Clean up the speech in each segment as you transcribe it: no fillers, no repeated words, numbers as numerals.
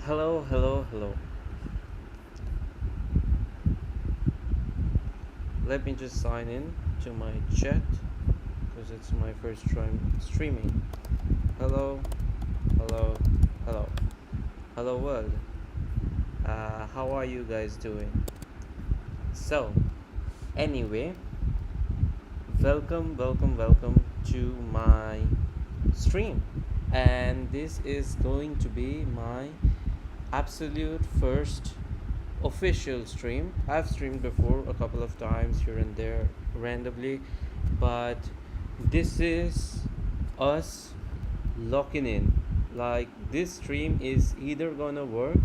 Hello, hello, hello. Let me just sign in to my chat because it's my first time streaming. Hello, hello, hello, hello, world. How are you guys doing? So, anyway, welcome to my stream. And this is going to be my absolute first official stream. I've streamed before a couple of times here and there randomly, but this is us locking in. Like, this stream is either gonna work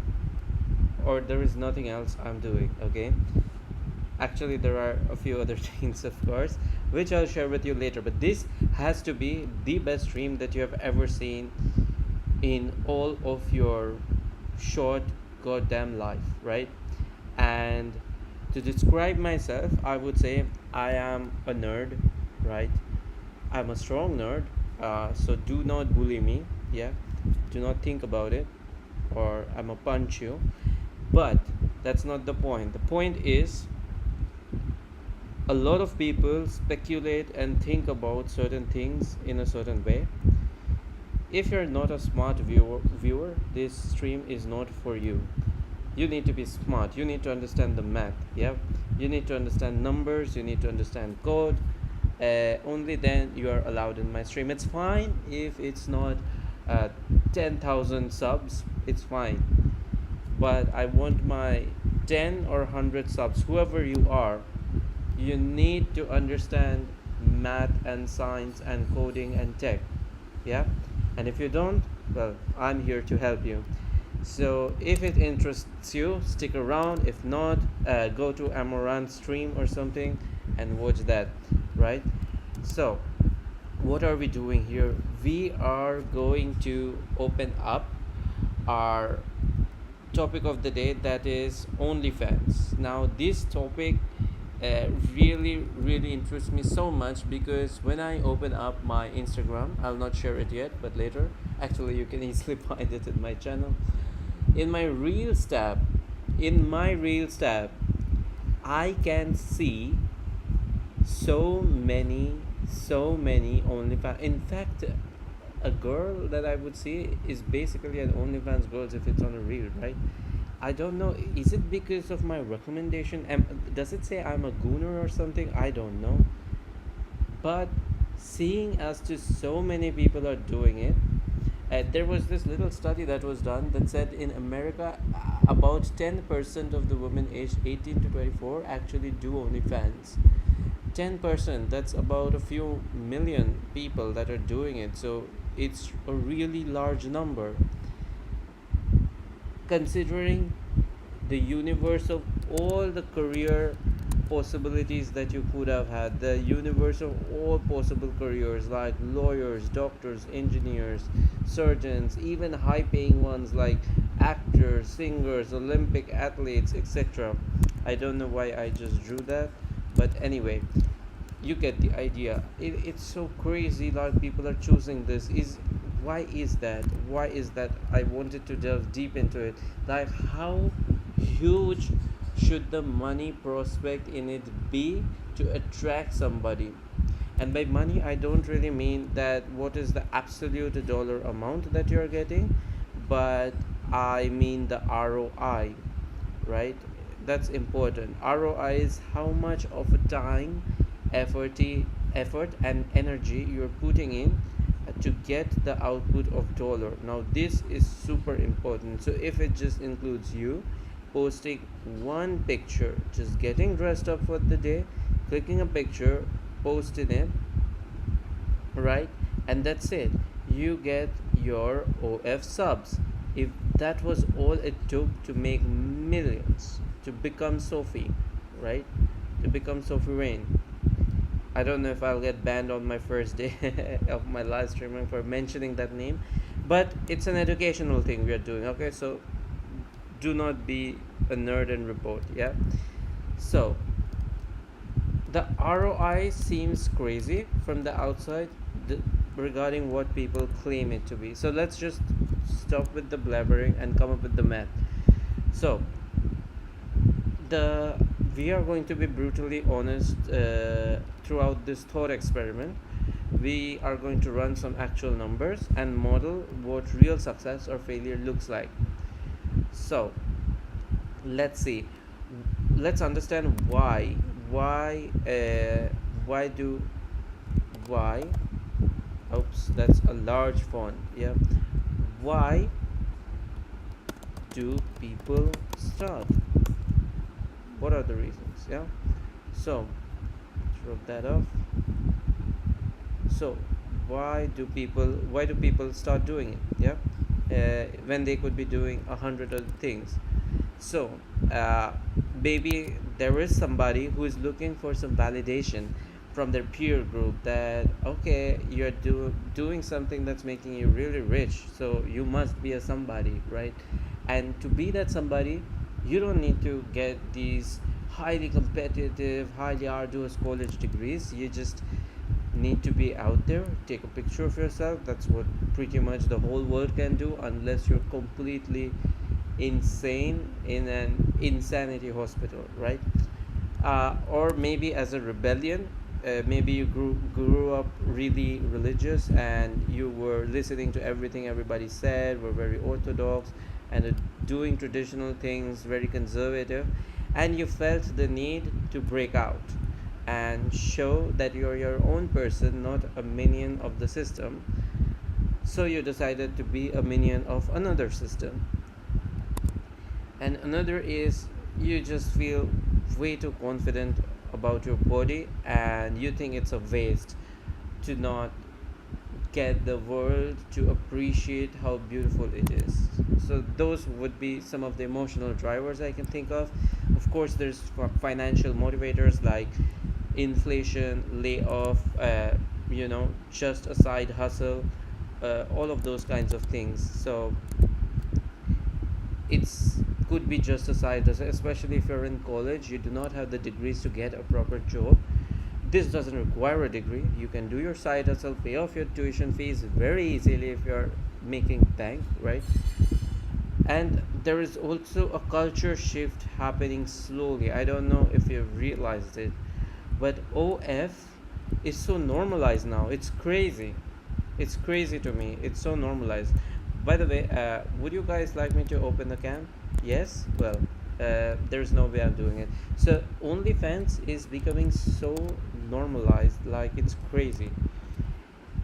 or there is nothing else I'm doing, okay? Actually, there are a few other things, of course, which I'll share with you later, but this has to be the best stream that you have ever seen in all of your short goddamn life, right? And to describe myself, I would say I am a nerd, right? I'm a strong nerd, so do not bully me, yeah? Do not think about it, or I'm a punch you. But that's not the point. The point is, a lot of people speculate and think about certain things in a certain way. If you're not a smart viewer, this stream is not for you. You need to be smart. You need to understand the math. Yeah, you need to understand numbers. You need to understand code. Only then you are allowed in my stream. It's fine if it's not uh, 10,000 subs. It's fine, but I want my 10 or 100 subs, whoever you are. You need to understand math and science and coding and tech. Yeah, and if you don't, well, I'm here to help you. So if it interests you, stick around. If not, go to Amaranth stream or something and watch that, right? So what are we doing here? We are going to open up our topic of the day, that is OnlyFans. Now this topic really interests me so much because when I open up my Instagram, I'll not share it yet, but later, actually you can easily find it in my channel. In my Reels tab, I can see so many OnlyFans. In fact, a girl that I would see is basically an OnlyFans girl if it's on a reel, right? I don't know. Is it because of my recommendation? Does it say I'm a gooner or something? I don't know. But seeing as to so many people are doing it, there was this little study that was done that said in America, about 10% of the women aged 18 to 24 actually do OnlyFans. 10%, that's about a few million people that are doing it. So it's a really large number considering the universe of all the career possibilities that you could have had, the universe of all possible careers like lawyers, doctors, engineers, surgeons, even high paying ones like actors, singers, Olympic athletes, etc. I don't know why I just drew that, but anyway, you get the idea. It's so crazy that people are choosing this. Is Why is that? Why is that? I wanted to delve deep into it. Like, how huge should the money prospect in it be to attract somebody? And by money, I don't really mean that what is the absolute dollar amount that you're getting, but I mean the ROI, right? That's important. ROI is how much of a time, effort, effort and energy you're putting in to get the output of dollar. Now this is super important. So if it just includes you posting one picture, just getting dressed up for the day, clicking a picture, posting it, right, and that's it, you get your OF subs. If that was all it took to make millions, to become Sophie, right, to become Sophie Rain. I don't know if I'll get banned on my first day of my live streaming for mentioning that name, but it's an educational thing we are doing, okay? So do not be a nerd and report, yeah? So the ROI seems crazy from the outside, the, regarding what people claim it to be. So let's just stop with the blabbering and come up with the math. So the we are going to be brutally honest throughout this thought experiment. We are going to run some actual numbers and model what real success or failure looks like. So let's see, let's understand why do why oops, that's a large font. Yeah, why do people start? What are the reasons? Yeah, so rub that off. So why do people start doing it? Yeah, when they could be doing 100 other things. So uh, maybe there is somebody who is looking for some validation from their peer group that okay, you're doing something that's making you really rich, so you must be a somebody, right? And to be that somebody, you don't need to get these highly competitive, highly arduous college degrees. You just need to be out there, take a picture of yourself. That's what pretty much the whole world can do, unless you're completely insane in an insanity hospital, right? Or maybe as a rebellion, maybe you grew up really religious and you were listening to everything everybody said, were very orthodox and doing traditional things, very conservative, and you felt the need to break out and show that you're your own person, not a minion of the system. So you decided to be a minion of another system. And another is you just feel way too confident about your body and you think it's a waste to not get the world to appreciate how beautiful it is. So those would be some of the emotional drivers I can think of. Of course, there's financial motivators like inflation, layoff, just a side hustle, all of those kinds of things. So it's could be just a side hustle, especially if you're in college. You do not have the degrees to get a proper job. This doesn't require a degree. You can do your side hustle, pay off your tuition fees very easily if you're making bank, right? And there is also a culture shift happening slowly. I don't know if you've realized it, but OF is so normalized now. It's crazy. It's crazy to me. It's so normalized. By the way, would you guys like me to open the cam? Yes? Well, there's no way I'm doing it. So, OnlyFans is becoming so normalized, like it's crazy.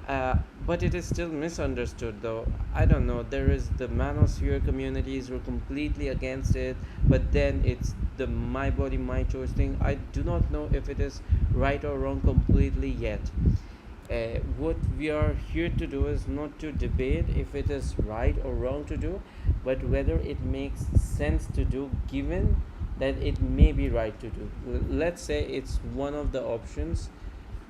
But it is still misunderstood though. I don't know. There is the manosphere communities who are completely against it, but then it's the my body, my choice thing. I do not know if it is right or wrong completely yet. What we are here to do is not to debate if it is right or wrong to do, but whether it makes sense to do given that it may be right to do. Let's say it's one of the options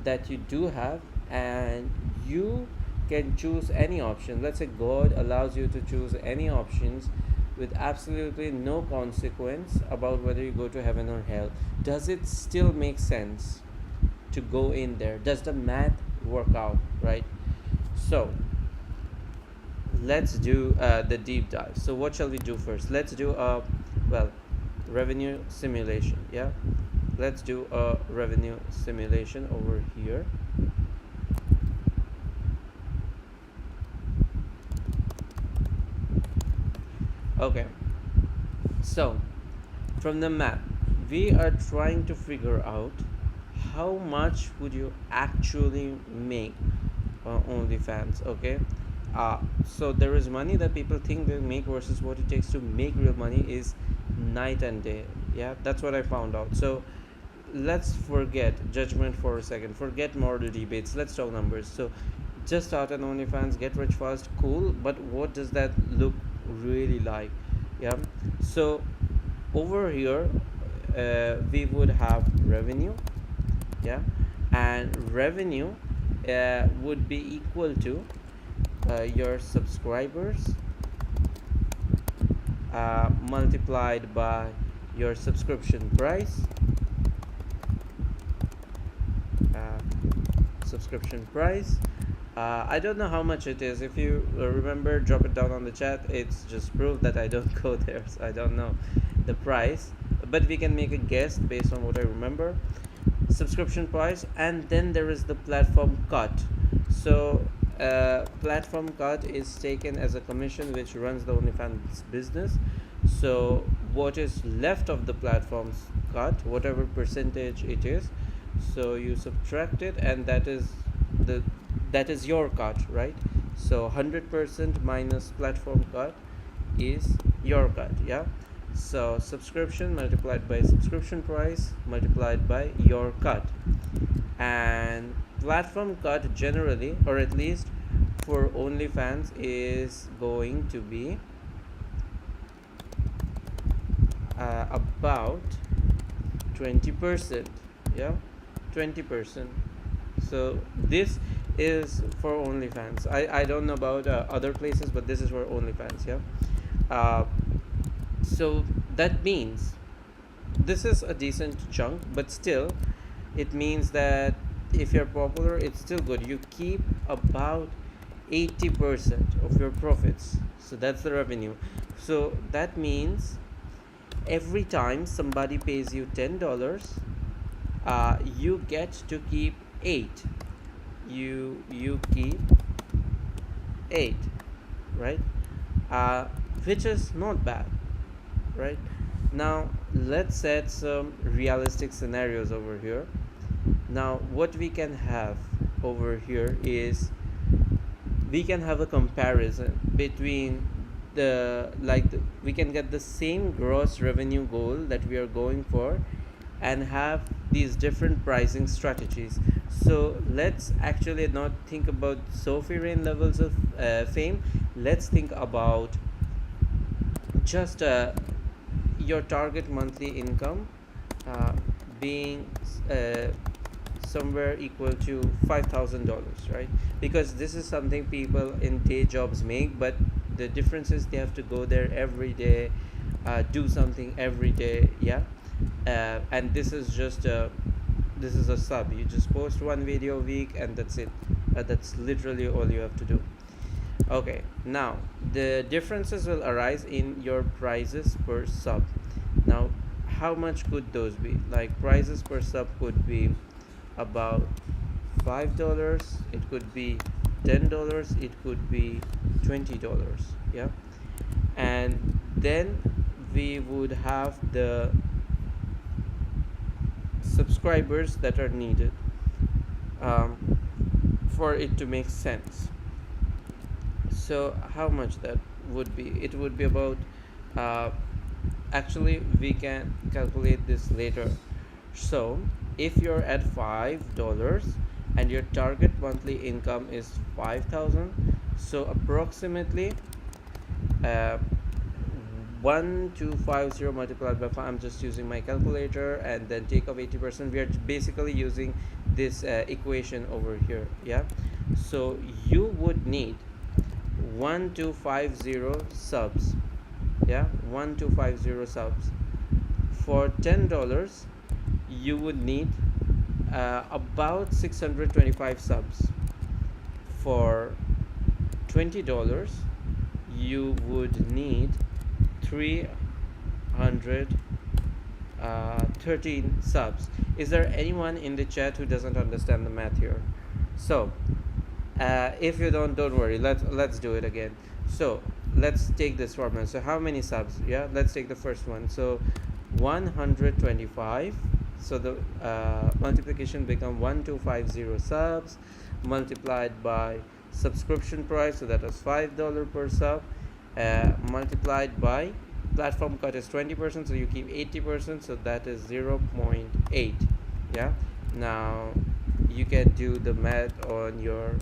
that you do have, and you can choose any option. Let's say God allows you to choose any options with absolutely no consequence about whether you go to heaven or hell. Does it still make sense to go in there? Does the math work out, right? So let's do the deep dive. So what shall we do first? Let's do a revenue simulation. Yeah, let's do a revenue simulation over here. Okay, so from the map we are trying to figure out how much would you actually make on OnlyFans. Okay, so there is money that people think they make versus what it takes to make real money is night and day. Yeah, that's what I found out. So let's forget judgment for a second, forget moral debates, let's talk numbers. So just start an OnlyFans, get rich fast, cool, but what does that look really like? Yeah, so over here we would have revenue. Yeah, and revenue would be equal to your subscribers multiplied by your subscription price, uh, subscription price I don't know how much it is. If you remember, drop it down on the chat. It's just proof that I don't go there, so I don't know the price. But we can make a guess based on what I remember. Subscription price, and then there is the platform cut. So platform cut is taken as a commission which runs the OnlyFans business. So what is left of the platform's cut, whatever percentage it is, so you subtract it, and the that is your cut, right? So 100% minus platform cut is your cut. Yeah, so subscription multiplied by subscription price multiplied by your cut. And platform cut generally, or at least for OnlyFans, is going to be about 20%. Yeah, 20%. So this is for OnlyFans. I don't know about other places, but this is for OnlyFans. Yeah. uh, so that means this is a decent chunk, but still it means that if you're popular, it's still good. You keep about 80% of your profits, so that's the revenue. So that means every time somebody pays you $10, you get to keep 8. You keep 8, right? Which is not bad, right? Now let's set some realistic scenarios over here. Now what we can have over here is we can have a comparison between we can get the same gross revenue goal that we are going for and have these different pricing strategies. So let's actually not think about Sophie Rain levels of fame. Let's think about just your target monthly income uh, being uh, somewhere equal to $5,000, right? Because this is something people in day jobs make, but the difference is they have to go there every day, do something every day. Yeah. And this is a sub. You just post one video a week, and that's it. That's literally all you have to do. Okay, now the differences will arise in your prices per sub. Now how much could those be? Like prices per sub could be about $5, it could be $10, it could be $20. Yeah. And then we would have the subscribers that are needed um, for it to make sense. So how much that would be? It would be about uh, actually we can calculate this later. So if you're at $5 and your target monthly income is 5,000, so approximately uh, 1250 multiplied by 5, I'm just using my calculator, and then take off 80%. We are basically using this equation over here. Yeah, so you would need 1250 subs. Yeah, 1250 subs. For $10 you would need about 625 subs. For $20 you would need 313 subs. Is there anyone in the chat who doesn't understand the math here? So if you don't worry, let's do it again. So let's take this formula. So how many subs? Yeah, let's take the first one. So 125. So the multiplication become 1250 subs multiplied by subscription price, so that was $5 per sub, multiplied by platform cut is 20%, so you keep 80%, so that is 0.8. Yeah, now you can do the math on your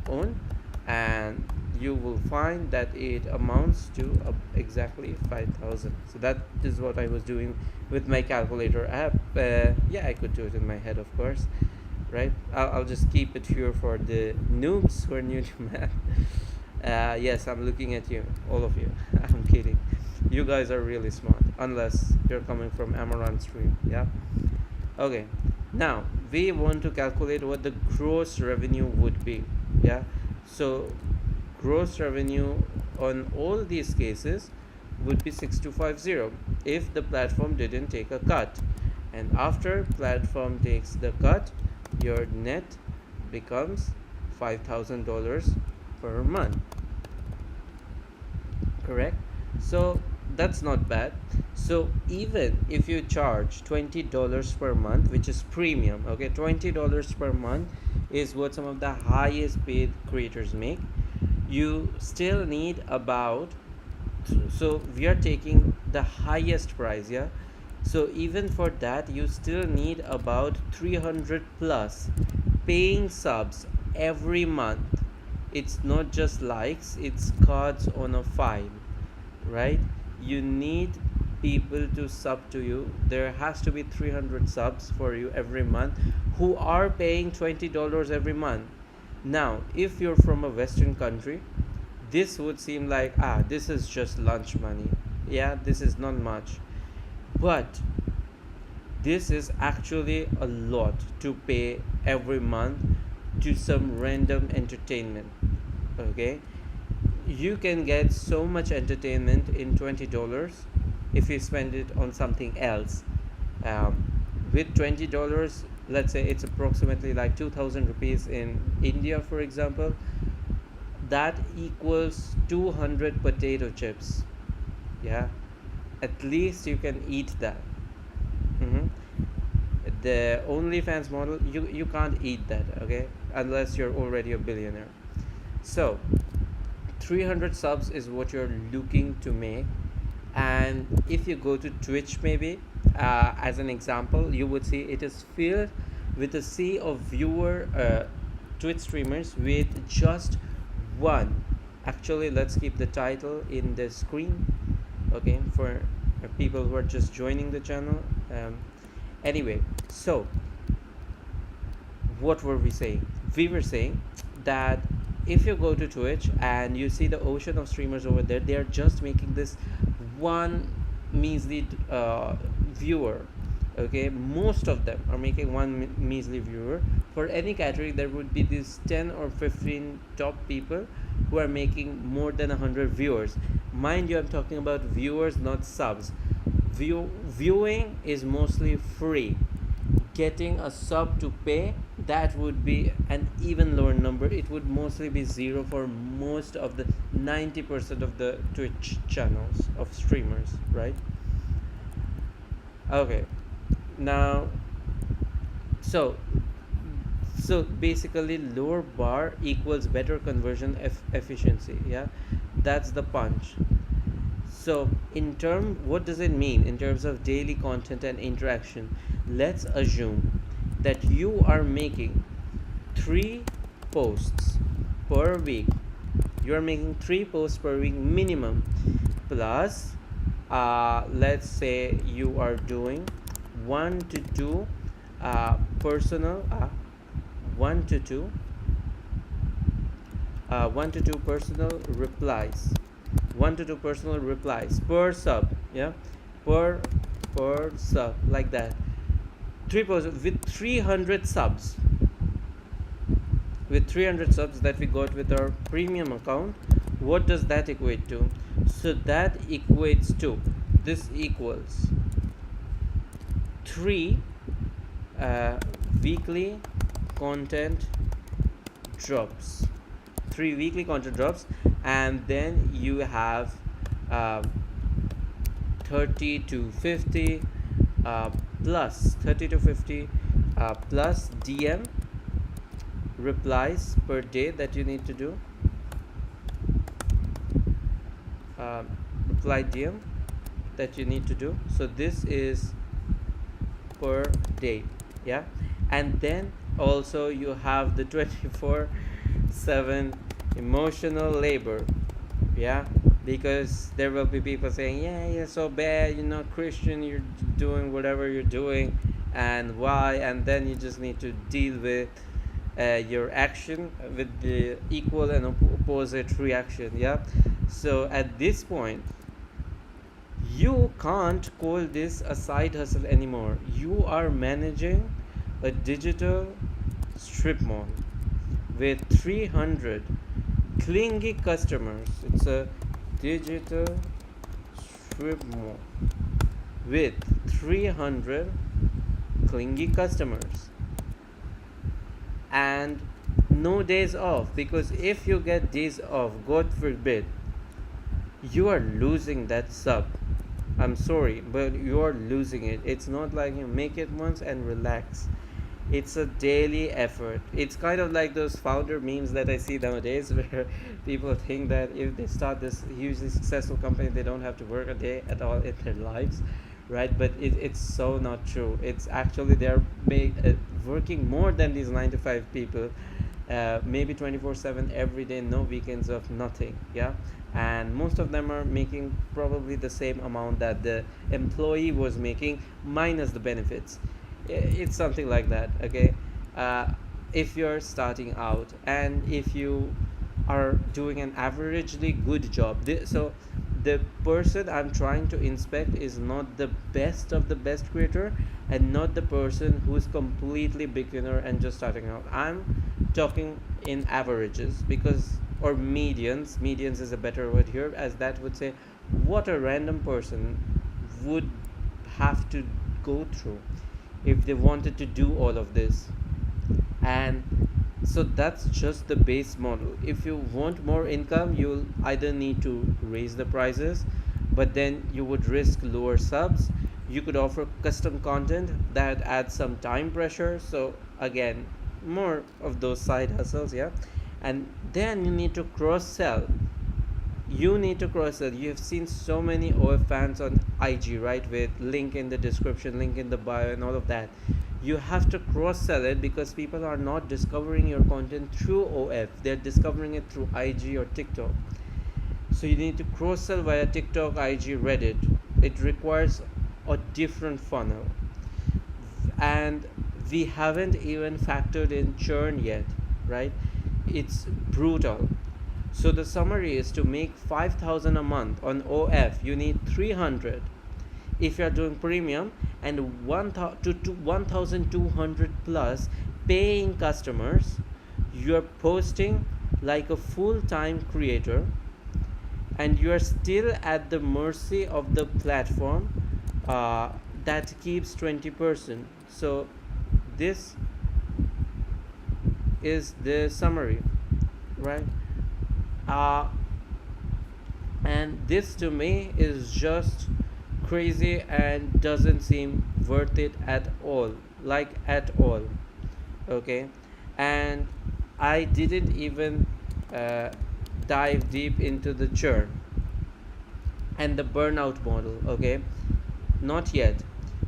own, and you will find that it amounts to exactly 5,000. So that is what I was doing with my calculator app. Yeah, I could do it in my head, of course, right? I'll just keep it here for the noobs who are new to math. Yes, I'm looking at you, all of you. I'm kidding. You guys are really smart, unless you're coming from Amaranth stream. Yeah. Okay. Now we want to calculate what the gross revenue would be. Yeah. So gross revenue on all these cases would be 6250 if the platform didn't take a cut, and after platform takes the cut, your net becomes $5,000 per month, correct? So that's not bad. So even if you charge $20 per month, which is premium, okay, $20 per month is what some of the highest paid creators make, you still need about, so we are taking the highest price, yeah, so even for that you still need about 300 plus paying subs every month. It's not just likes, it's cards on a file, right? You need people to sub to you. There has to be 300 subs for you every month who are paying $20 every month. Now if you're from a western country, this would seem like, this is just lunch money, yeah, this is not much, but this is actually a lot to pay every month to some random entertainment, okay? You can get so much entertainment in $20 if you spend it on something else. um, with $20, let's say it's approximately like 2000 rupees in India, for example, that equals 200 potato chips, yeah, at least you can eat that. hmm the OnlyFans model, you can't eat that, okay, unless you're already a billionaire. So 300 subs is what you're looking to make. And if you go to Twitch, maybe as an example, you would see it is filled with a sea of viewer Twitch streamers with just one. Actually, let's keep the title in the screen, okay, for people who are just joining the channel. Anyway, so what were we saying? We were saying that if you go to Twitch and you see the ocean of streamers over there, they are just making this one measly viewer, okay? Most of them are making one measly viewer. For any category there would be these 10 or 15 top people who are making more than 100 viewers. Mind you, I'm talking about viewers, not subs. Viewing is mostly free. Getting a sub to pay, that would be an even lower number. It would mostly be zero for most of the 90% of the Twitch channels of streamers, right? Okay, now so so basically lower bar equals better conversion efficiency, yeah, that's the punch. So in term, what does it mean in terms of daily content and interaction? Let's assume that you are making 3 posts per week. You are making 3 posts per week minimum, plus let's say you are doing 1 to 2 personal 1 to 2 1 to 2 personal replies, 1 to 2 personal replies per sub, yeah, per sub, like that. 3 posts with 300 subs, with 300 subs that we got with our premium account. What does that equate to? So that equates to, this equals 3 weekly content drops, 3 weekly content drops, and then you have 30 to 50 plus 30 to 50 plus DM replies per day that you need to do, reply DM that you need to do. So this is per day, yeah. And then also you have the 24/7 emotional labor, yeah, because there will be people saying, yeah, you're so bad, you're not Christian, you're doing whatever you're doing, and why, and then you just need to deal with your action with the equal and opposite reaction, yeah. So at this point you can't call this a side hustle anymore. You are managing a digital strip mall with 300 clingy customers. It's a digital strip mall with 300 clingy customers and no days off, because if you get days off, god forbid, you are losing that sub. I'm sorry, but you are losing it. It's not like you make it once and relax. It's a daily effort. It's kind of like those founder memes that I see nowadays where people think that if they start this hugely successful company, they don't have to work a day at all in their lives, right? But it's so not true. It's actually they're working more than these 9 to 5 people, maybe 24/7 every day, no weekends of nothing, yeah. And most of them are making probably the same amount that the employee was making minus the benefits. It's something like that, okay. uh, if you're starting out and if you are doing an averagely good job, so the person I'm trying to inspect is not the best of the best creator and not the person who's completely beginner and just starting out. I'm talking in averages, because, or medians is a better word here, as that would say what a random person would have to go through if they wanted to do all of this. And so that's just the base model. If you want more income, you'll either need to raise the prices, but then you would risk lower subs. You could offer custom content that adds some time pressure, so again, more of those side hustles, yeah. And then you need to cross sell. You have seen so many OF fans on IG, right, with link in the description, link in the bio, and all of that. You have to cross sell it, because people are not discovering your content through OF, they're discovering it through IG or TikTok. So you need to cross sell via TikTok, IG, Reddit. It requires a different funnel, and we haven't even factored in churn yet, right? It's brutal. So the summary is, to make 5,000 a month on OF, you need 300 if you're doing premium, and 1,200 plus paying customers. You're posting like a full-time creator, and you're still at the mercy of the platform that keeps 20%. So this is the summary, right? uh, and this to me is just crazy and doesn't seem worth it at all, like at all, okay. And I didn't even uh, dive deep into the churn and the burnout model, okay, not yet.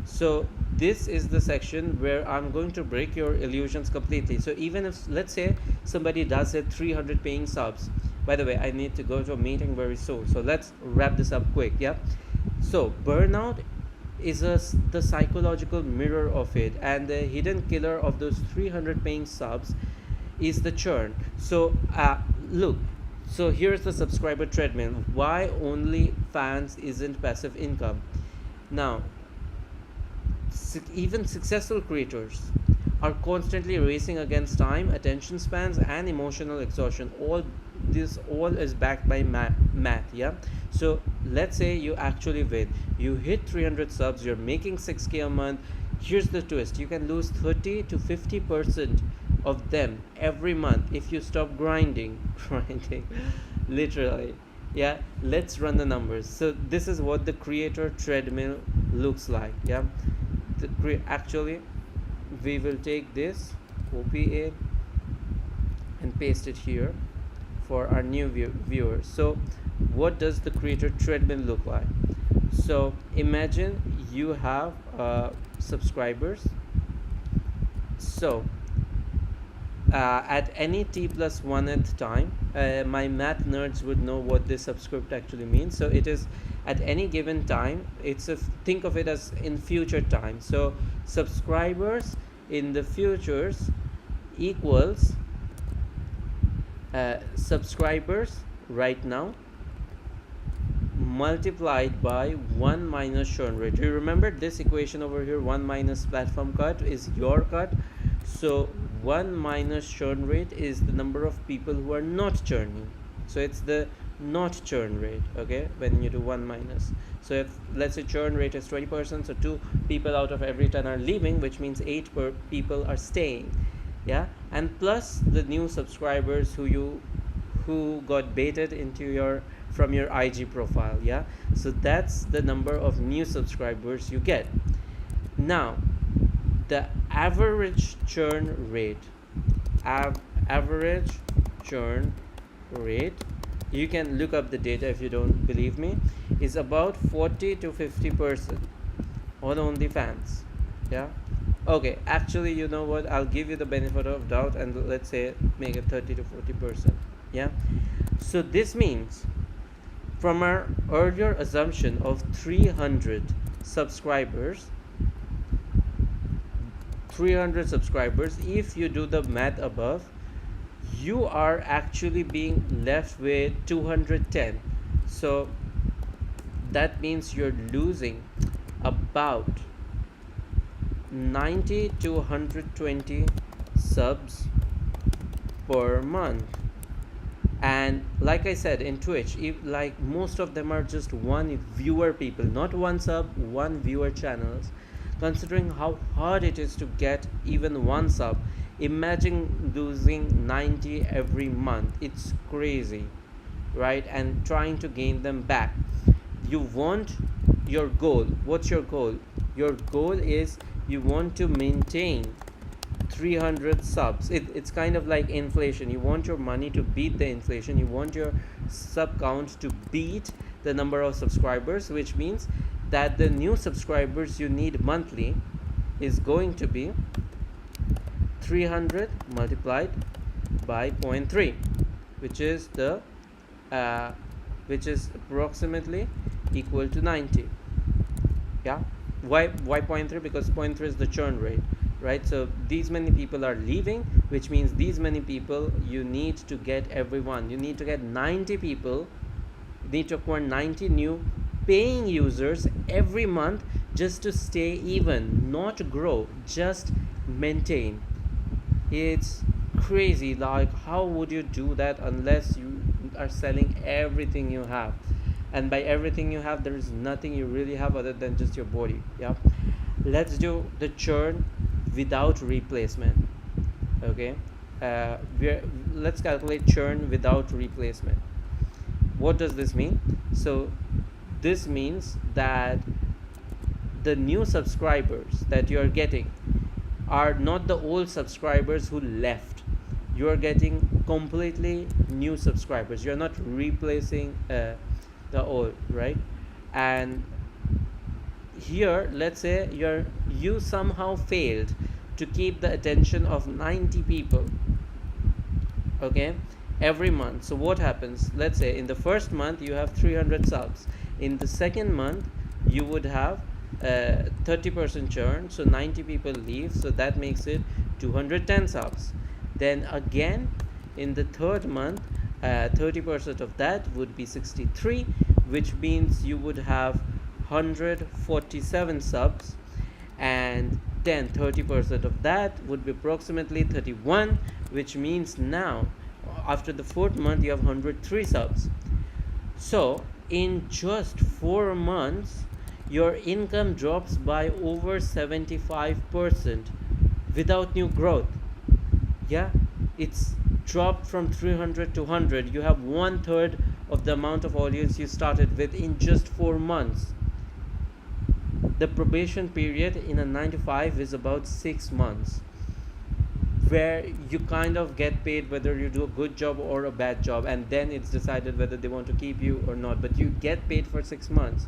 So this is the section where I'm going to break your illusions completely. So even if, let's say, somebody does it 300 paying subs, by the way, I need to go to a meeting very soon, so let's wrap this up quick, yeah. So burnout is the psychological mirror of it, and the hidden killer of those 300 paying subs is the churn. So look, so here's the subscriber treadmill. Why OnlyFans isn't passive income? Now, even successful creators are constantly racing against time, attention spans, and emotional exhaustion. All is backed by math, yeah. So let's say you actually win, you hit 300 subs, you're making 6K a month. Here's the twist: you can lose 30 to 50% of them every month if you stop grinding grinding literally, yeah. Let's run the numbers. So this is what the creator treadmill looks like, yeah. Actually, we will take this, copy it, and paste it here for our new viewers. So what does the creator treadmill look like? So imagine you have subscribers. So at any t+1th time, my math nerds would know what this subscript actually means. So it is at any given time. Think of it as in future time. So subscribers in the futures equals subscribers right now multiplied by 1 minus churn rate. Do you remember this equation over here? 1 minus platform cut is your cut. So 1 minus churn rate is the number of people who are not churning. So it's the not churn rate, okay, when you do 1 minus. So if let's say churn rate is 20%, so 2 people out of every 10 are leaving, which means 8 people are staying. Yeah, and plus the new subscribers who got baited into your from your IG profile. Yeah, so that's the number of new subscribers you get. Now the average churn rate, average churn rate, you can look up the data if you don't believe me, is about 40 to 50% on OnlyFans. Yeah, okay, actually, you know what, I'll give you the benefit of doubt and let's say make it 30 to 40%. Yeah, so this means from our earlier assumption of 300 subscribers, 300 subscribers, if you do the math above, you are actually being left with 210. So that means you're losing about 90 to 120 subs per month. And like I said, in Twitch, if like most of them are just one viewer people, not one sub, one viewer channels. Considering how hard it is to get even one sub, imagine losing 90 every month. It's crazy, right? And trying to gain them back. You want your goal. What's your goal? Your goal is you want to maintain 300 subs. It's kind of like inflation. You want your money to beat the inflation. You want your sub count to beat the number of subscribers, which means that the new subscribers you need monthly is going to be 300 multiplied by 0.3, which is the which is approximately equal to 90. Yeah, why 0.3? Because 0.3 is the churn rate, right? So these many people are leaving, which means these many people you need to get everyone. You need to get 90 people, need to acquire 90 new paying users every month just to stay even, not grow, just maintain. It's crazy. Like, how would you do that unless you are selling everything you have? And by everything you have, there is nothing you really have other than just your body. Yeah, let's do the churn without replacement. Okay, let's calculate churn without replacement. What does this mean? So this means that the new subscribers that you are getting are not the old subscribers who left. You are getting completely new subscribers. You are not replacing the old, right? And here, let's say you somehow failed to keep the attention of 90 people, okay, every month. So what happens? Let's say in the first month you have 300 subs. In the second month you would have 30% churn, so 90 people leave, so that makes it 210 subs. Then again in the third month, 30% of that would be 63, which means you would have 147 subs, and then 30% of that would be approximately 31, which means now after the fourth month you have 103 subs. So in just 4 months your income drops by over 75% without new growth. Yeah, it's dropped from 300 to 100. You have 1/3 of the amount of audience you started with in just 4 months. The probation period in a 9 to 5 is about 6 months, where you kind of get paid whether you do a good job or a bad job, and then it's decided whether they want to keep you or not, but you get paid for 6 months.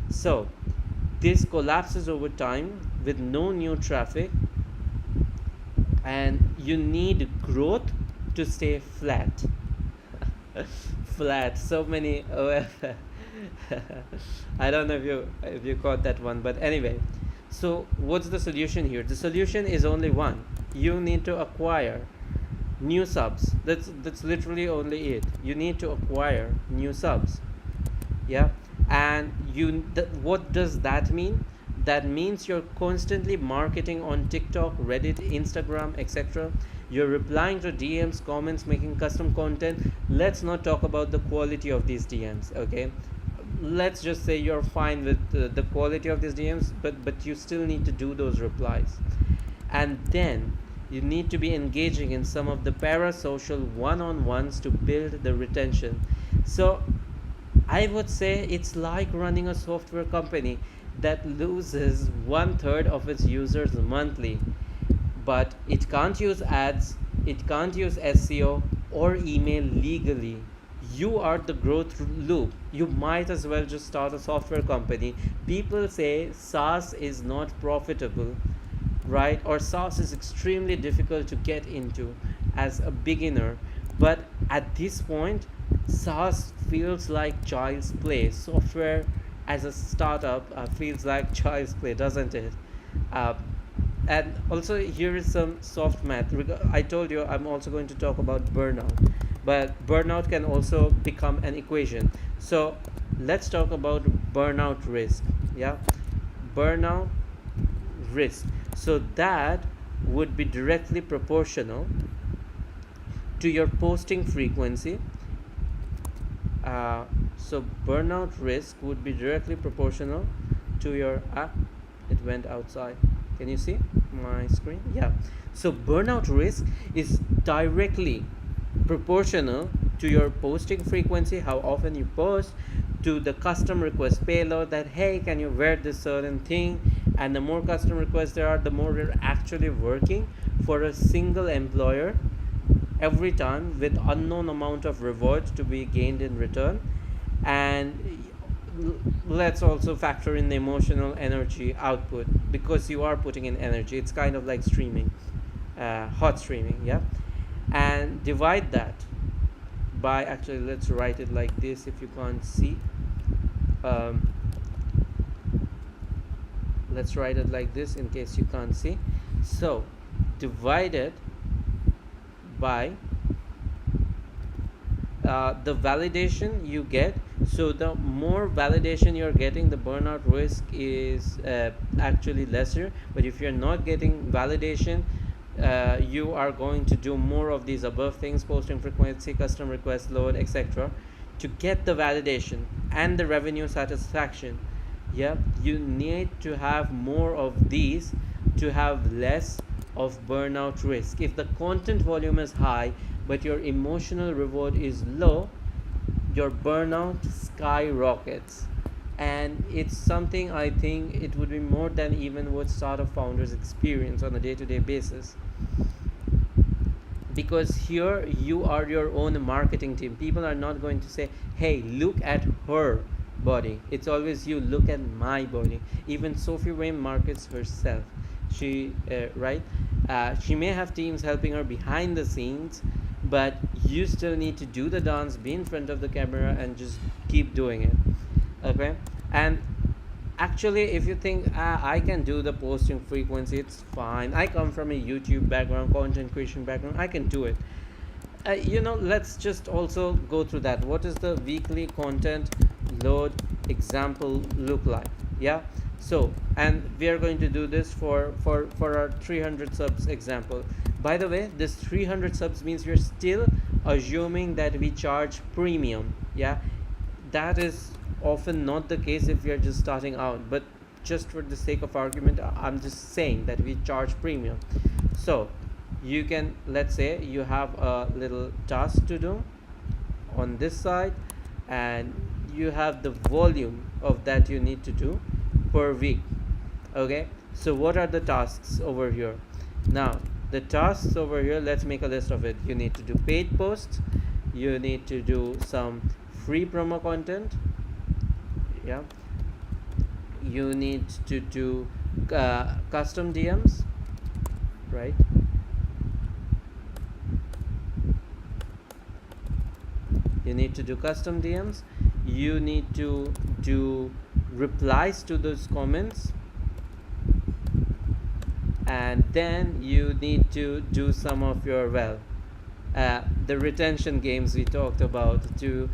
So this collapses over time with no new traffic, and you need growth to stay flat. Flat, so many I don't know if you caught that one, but anyway, so what's the solution here? The solution is only one. You need to acquire new subs. That's literally only it. You need to acquire new subs. Yeah, and what does that mean? That means you're constantly marketing on TikTok, Reddit, Instagram, etc. you're replying to DMs, comments, making custom content. Let's not talk about the quality of these DMs, okay? Let's just say you're fine with the quality of these DMs, but you still need to do those replies. And then you need to be engaging in some of the parasocial one-on-ones to build the retention. So I would say it's like running a software company that loses one third of its users monthly, but it can't use ads, it can't use SEO or email legally. You are the growth loop. You might as well just start a software company. People say SaaS is not profitable, right? Or SaaS is extremely difficult to get into as a beginner. But at this point, SaaS feels like child's play. Software as a startup feels like child's play, doesn't it? Uh, and also, here is some soft math. I told you I'm also going to talk about burnout, but burnout can also become an equation. So let's talk about burnout risk. Yeah, burnout risk. So that would be directly proportional to your posting frequency. So burnout risk would be directly proportional to your it went outside. Can you see my screen? Yeah. So burnout risk is directly proportional to your posting frequency, how often you post, to the custom request payload, that hey, can you wear this certain thing. And the more custom requests there are, the more you're actually working for a single employer every time, with unknown amount of rewards to be gained in return. And let's also factor in the emotional energy output, because you are putting in energy. It's kind of like streaming, hot streaming, yeah. And divide that by, actually let's write it like this if you can't see. Let's write it like this in case you can't see. So divide it by the validation you get. So the more validation you're getting, the burnout risk is actually lesser. But if you're not getting validation, you are going to do more of these above things: posting frequency, custom request load, etc., to get the validation and the revenue satisfaction. Yeah, you need to have more of these to have less of burnout risk. If the content volume is high but your emotional reward is low, your burnout skyrockets. And it's something I think it would be more than even what startup founders experience on a day-to-day basis, because here you are your own marketing team. People are not going to say, hey, look at her body. It's always, you look at my body. Even Sophie Wayne markets herself. She right, she may have teams helping her behind the scenes, but you still need to do the dance, be in front of the camera, and just keep doing it. Okay. And actually, if you think I can do the posting frequency, it's fine, I come from a YouTube background, content creation background, I can do it. Let's just also go through that. What is the weekly content load example look like? Yeah. So, and we are going to do this for our 300 subs example. By the way, this 300 subs means we're still assuming that we charge premium. Yeah, that is often not the case if we are just starting out, but just for the sake of argument, I'm just saying that we charge premium. So you can, let's say you have a little task to do on this side, and you have the volume of that you need to do per week. Okay, so what are the tasks over here? Now the tasks over here, let's make a list of it. You need to do paid posts, you need to do some free promo content, yeah, you need to do custom DMs, right? You need to do custom DMs, you need to do replies to those comments, and then you need to do some of your the retention games we talked about to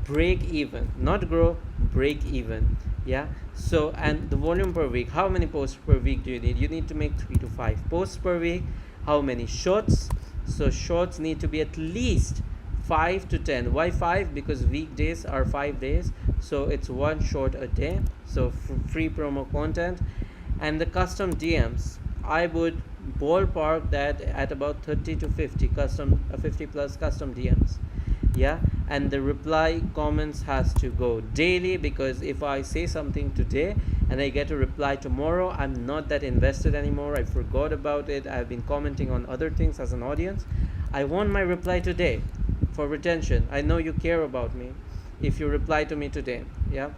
break even, not grow, break even. Yeah. So, and the volume per week, how many posts per week do you need? You need to make 3 to 5 posts per week. How many shots? So shorts need to be at least 5 to 10. Why 5? Because weekdays are 5 days, so it's one short a day. So free promo content. And the custom DMs, I would ballpark that at about 30 to 50 custom 50 plus custom DMs. Yeah, and the reply comments has to go daily, because if I say something today and I get a reply tomorrow, I'm not that invested anymore. I forgot about it. I've been commenting on other things as an audience. I want my reply today for retention. I know you care about me if you reply to me today. Yeah,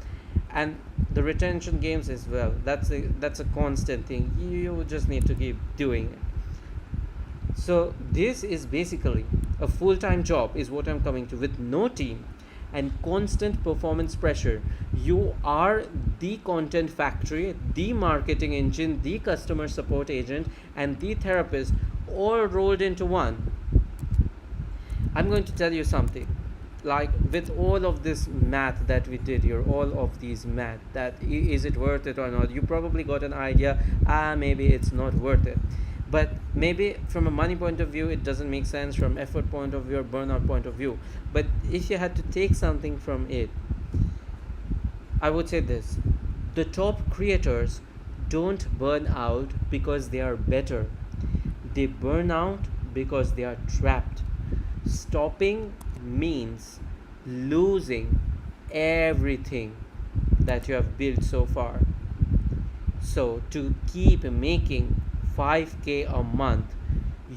and the retention games as well, that's a constant thing. You just need to keep doing it. So this is basically a full-time job is what I'm coming to, with no team and constant performance pressure. You are the content factory, the marketing engine, the customer support agent, and the therapist, all rolled into one. I'm going to tell you something. Like, with all of this math that we did here, all of these math, that is it worth it or not, you probably got an idea. Maybe it's not worth it. But maybe from a money point of view it doesn't make sense, from effort point of view or burnout point of view. But if you had to take something from it, I would say this: the top creators don't burn out because they are better, they burn out because they are trapped. Stopping means losing everything that you have built so far. So to keep making 5k a month,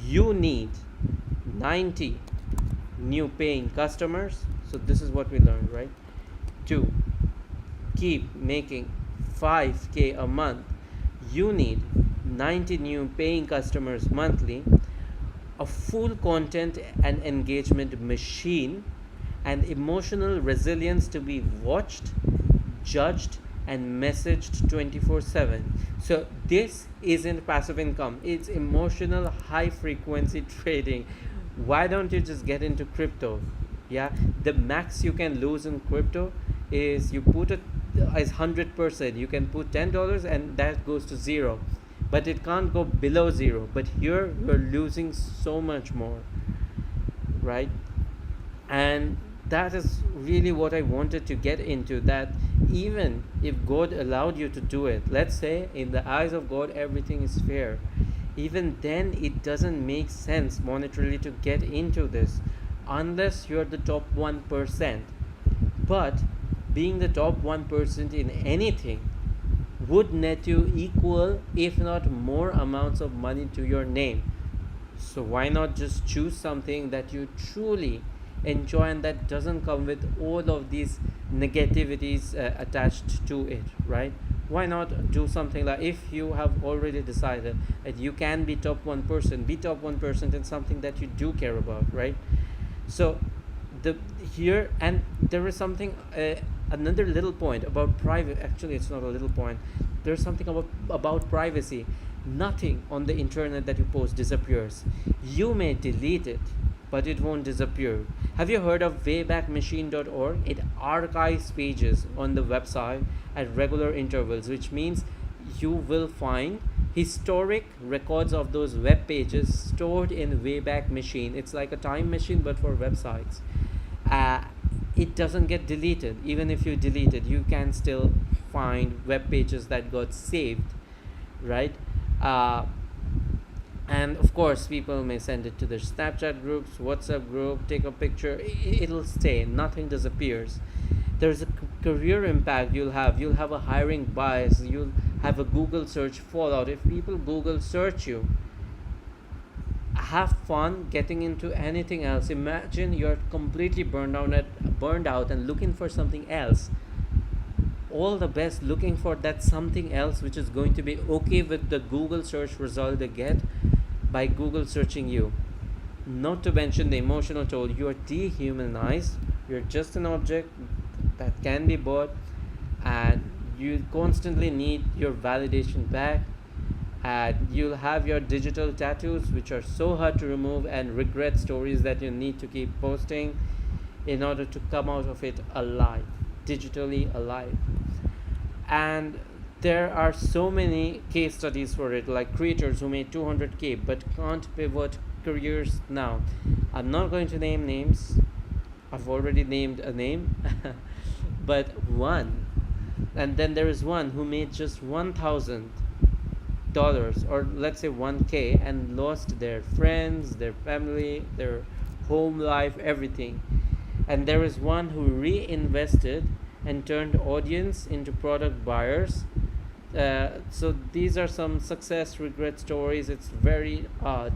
you need 90 new paying customers. So this is what we learned, right? To keep making 5k a month, you need 90 new paying customers monthly, a full content and engagement machine, and emotional resilience to be watched, judged, and messaged 24/7. So this isn't passive income, it's emotional high frequency trading. Why don't you just get into crypto? Yeah, the max you can lose in crypto is, you put it as 100%, you can put $10 and that goes to zero, but it can't go below zero. But here you're losing so much more, right? And that is really what I wanted to get into, that even if God allowed you to do it, let's say in the eyes of God everything is fair, even then it doesn't make sense monetarily to get into this unless you're the top 1%. But being the top 1% in anything would net you equal, if not more, amounts of money to your name. So why not just choose something that you truly enjoy and that doesn't come with all of these negativities attached to it, right? Why not do something like, if you have already decided that you can be top 1%, be top 1% in something that you do care about, right? So the here, and there is something another little point about private, actually it's not a little point, there's something about privacy. Nothing on the internet that you post disappears. You may delete it, but it won't disappear. Have you heard of waybackmachine.org? It archives pages on the website at regular intervals, which means you will find historic records of those web pages stored in Wayback Machine. It's like a time machine but for websites. It doesn't get deleted. Even if you delete it, you can still find web pages that got saved, right? And of course people may send it to their Snapchat groups, WhatsApp group, take a picture, it'll stay, nothing disappears. There's a career impact you'll have a hiring bias, you'll have a Google search fallout. If people Google search you, have fun getting into anything else. Imagine you're completely burned out and looking for something else. All the best looking for that something else which is going to be okay with the Google search result they get by Google searching you. Not to mention the emotional toll. You are dehumanized. You're just an object that can be bought, and you constantly need your validation back. And you'll have your digital tattoos, which are so hard to remove, and regret stories that you need to keep posting in order to come out of it alive, digitally alive. And there are so many case studies for it, like creators who made 200k but can't pivot careers now. I'm not going to name names. I've already named a name. But one, and then there is one who made just $1,000, or let's say 1K, and lost their friends, their family, their home life, everything. And there is one who reinvested and turned audience into product buyers. So these are some success regret stories. It's very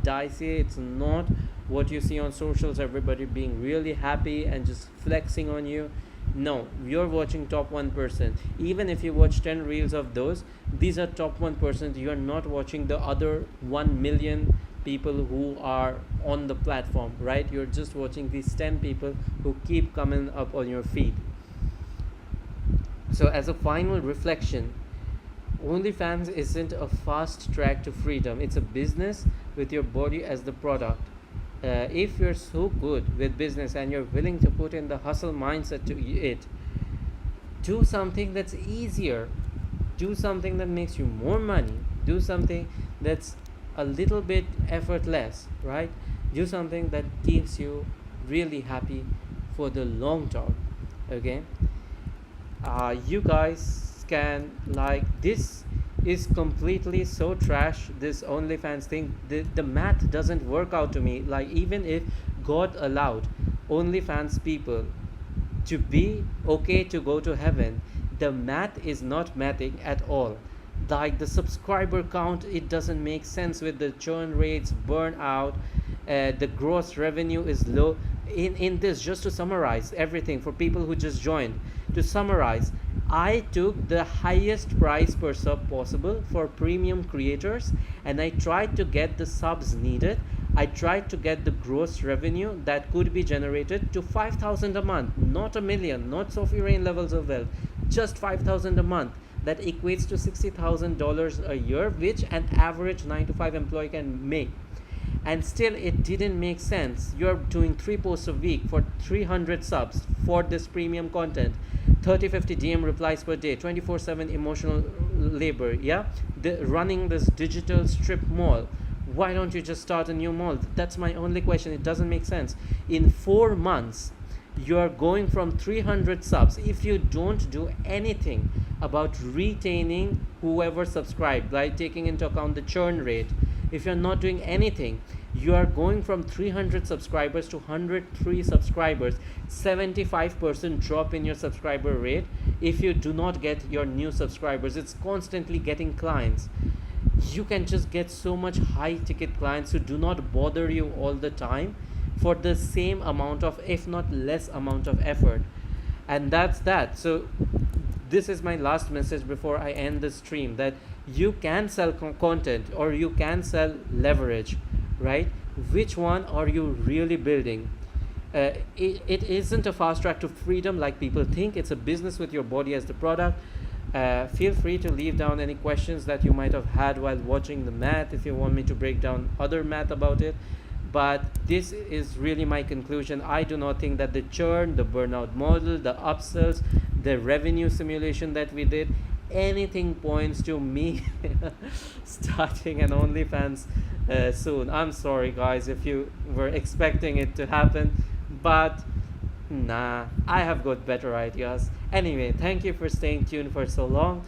dicey. It's not what you see on socials, everybody being really happy and just flexing on you. No, you're watching top 1%. Even if you watch 10 reels of those, these are top 1%. You are not watching the other 1 million people who are on the platform, right? You're just watching these 10 people who keep coming up on your feed. So as a final reflection, OnlyFans isn't a fast track to freedom. It's a business with your body as the product. If you're so good with business and you're willing to put in the hustle mindset to it, do something that's easier. Do something that makes you more money. Do something that's a little bit effortless, right? Do something that keeps you really happy for the long term. Okay? You guys can, like, this is completely so trash, this OnlyFans thing. The math doesn't work out to me. Like, even if God allowed OnlyFans people to be okay to go to heaven, the math is not mathing at all. Like, the subscriber count, it doesn't make sense with the churn rates, burnout, the gross revenue is low. In this, just to summarize everything for people who just joined, to summarize, I took the highest price per sub possible for premium creators, and I tried to get the subs needed. I tried to get the gross revenue that could be generated to 5,000 a month, not a million, not Sophie Rain levels of wealth, just 5,000 a month. That equates to $60,000 a year, which an average 9 to 5 employee can make. And still, it didn't make sense. You're doing 3 posts a week for 300 subs for this premium content, 30-50 DM replies per day, 24/7 emotional labor. Yeah, running this digital strip mall. Why don't you just start a new mall? That's my only question. It doesn't make sense. In 4 months, you're going from 300 subs. If you don't do anything about retaining whoever subscribed, like taking into account the churn rate, if you're not doing anything, you are going from 300 subscribers to 103 subscribers, 75% drop in your subscriber rate. If you do not get your new subscribers, it's constantly getting clients. You can just get so much high ticket clients who do not bother you all the time for the same amount of, if not less amount of effort. And that's that. So this is my last message before I end the stream, that you can sell content or you can sell leverage, right? Which one are you really building? It isn't a fast track to freedom like people think. It's a business with your body as the product. Feel free to leave down any questions that you might have had while watching the math, if you want me to break down other math about it. But this is really my conclusion. I do not think that the churn, the burnout model, the upsells, the revenue simulation that we did, anything points to me starting an OnlyFans soon. I'm sorry, guys, if you were expecting it to happen, but nah, I have got better ideas. Anyway, thank you for staying tuned for so long.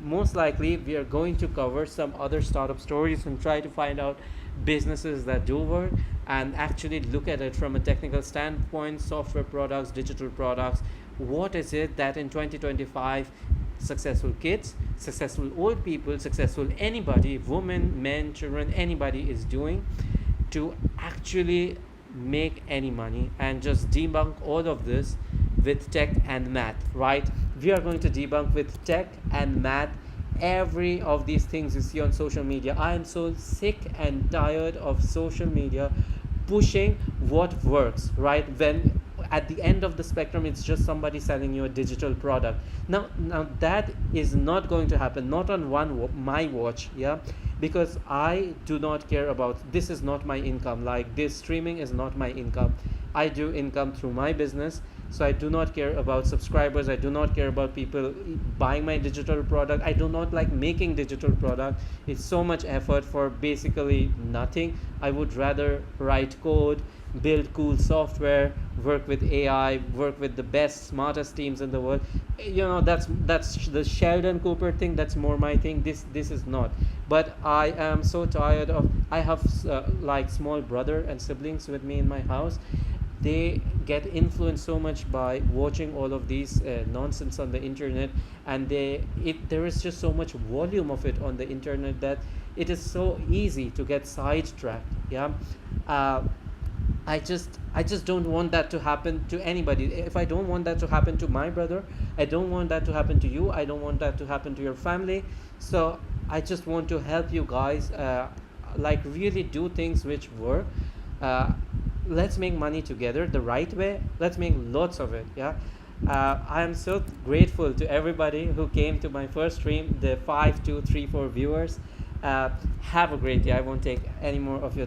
Most likely, we are going to cover some other startup stories and try to find out businesses that do work and actually look at it from a technical standpoint, software products, digital products. What is it that in 2025 successful kids, successful old people, successful anybody, women, men, children, anybody is doing to actually make any money, and just debunk all of this with tech and math, right? We are going to debunk with tech and math every of these things you see on social media. I am so sick and tired of social media pushing what works, right? When at the end of the spectrum, it's just somebody selling you a digital product. Now that is not going to happen, not on my watch, yeah, because I do not care about, this is not my income. Like, this streaming is not my income. I do income through my business, So I do not care about subscribers, I do not care about people buying my digital product, I do not like making digital product. It's so much effort for basically nothing. I would rather write code, build cool software, work with AI, work with the best smartest teams in the world. That's the Sheldon Cooper thing. That's more my thing. This is not. But I am so tired of. I have like small brother and siblings with me in my house. They get influenced so much by watching all of these nonsense on the internet, and there is just so much volume of it on the internet that it is so easy to get sidetracked. Yeah. uh, I just don't want that to happen to anybody. If I don't want that to happen to my brother, I don't want that to happen to you, I don't want that to happen to your family. So I just want to help you guys, like really do things which work. uh, let's make money together the right way. Let's make lots of it. Yeah. I am so grateful to everybody who came to my first stream, the 5, 2, 3, 4 viewers. Have a great day. I won't take any more of your